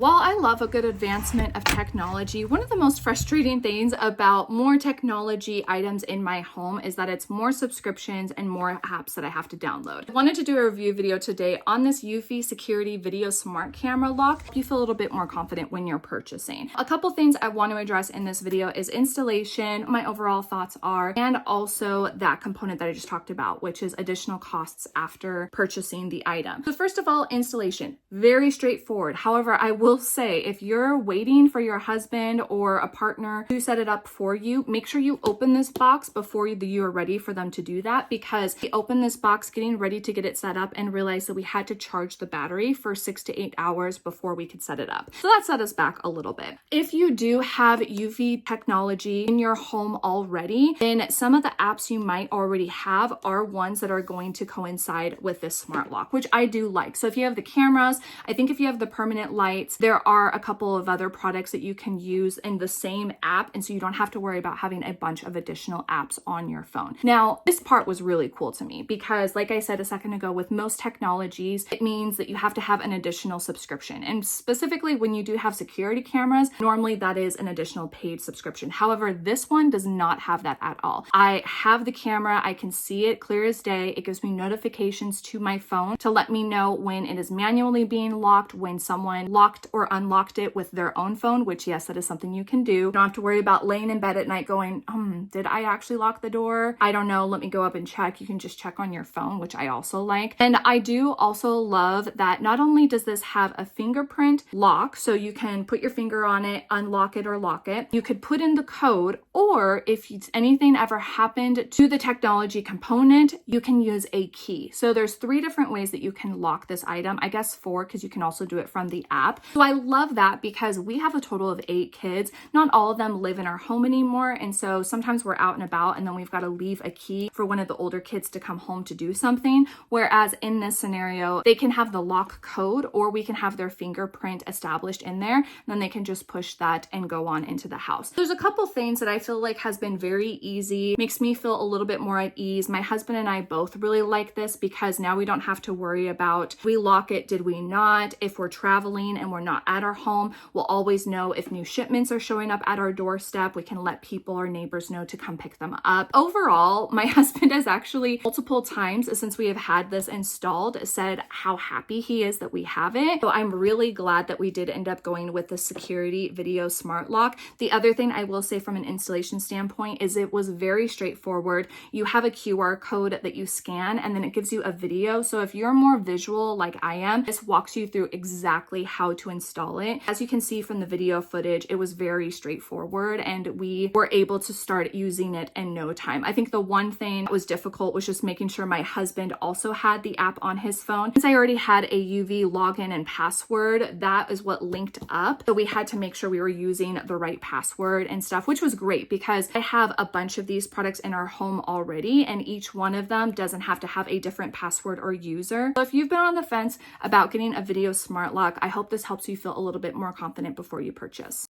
While I love a good advancement of technology, one of the most frustrating things about more technology items in my home is that it's more subscriptions and more apps that I have to download. I wanted to do a review video today on this eufy security video smart camera lock. You feel a little bit more confident when you're purchasing. A couple things I want to address in this video is installation, my overall thoughts are, and also that component that I just talked about, which is additional costs after purchasing the item. So first of all, installation, very straightforward. However, I will say if you're waiting for your husband or a partner to set it up for you, make sure you open this box before you are ready for them to do that, because we opened this box getting ready to get it set up and realized that we had to charge the battery for 6 to 8 hours before we could set it up. So that set us back a little bit. If you do have eufy technology in your home already, then some of the apps you might already have are ones that are going to coincide with this smart lock, which I do like. So if you have the cameras, I think if you have the permanent lights, there are a couple of other products that you can use in the same app, and so you don't have to worry about having a bunch of additional apps on your phone. Now, this part was really cool to me because, like I said a second ago, with most technologies, it means that you have to have an additional subscription. And specifically when you do have security cameras, normally that is an additional paid subscription. However, this one does not have that at all. I have the camera, I can see it clear as day. It gives me notifications to my phone to let me know when it is manually being locked, when someone locked or unlocked it with their own phone, which yes, that is something you can do. You don't have to worry about laying in bed at night going, did I actually lock the door? I don't know, let me go up and check. You can just check on your phone, which I also like. And I do also love that not only does this have a fingerprint lock, so you can put your finger on it, unlock it or lock it. You could put in the code, or if anything ever happened to the technology component, you can use a key. So there's 3 different ways that you can lock this item. I guess 4, because you can also do it from the app. So I love that because we have a total of 8 kids. Not all of them live in our home anymore. And so sometimes we're out and about and then we've got to leave a key for one of the older kids to come home to do something. Whereas in this scenario, they can have the lock code or we can have their fingerprint established in there. And then they can just push that and go on into the house. There's a couple things that I feel like has been very easy, makes me feel a little bit more at ease. My husband and I both really like this because now we don't have to worry about, we lock it, did we not? If we're traveling and we're not at our home, we'll always know if new shipments are showing up at our doorstep. We can let people or neighbors know to come pick them up. Overall, my husband has actually multiple times since we have had this installed said how happy he is that we have it. So I'm really glad that we did end up going with the security video smart lock. The other thing I will say from an installation standpoint is it was very straightforward. You have a QR code that you scan and then it gives you a video. So if you're more visual like I am, this walks you through exactly how to install it. As you can see from the video footage, it was very straightforward and we were able to start using it in no time. I think the one thing that was difficult was just making sure my husband also had the app on his phone. Since I already had a UV login and password, that is what linked up. So we had to make sure we were using the right password and stuff, which was great because I have a bunch of these products in our home already and each one of them doesn't have to have a different password or user. So if you've been on the fence about getting a video smart lock, I hope this helps you feel a little bit more confident before you purchase.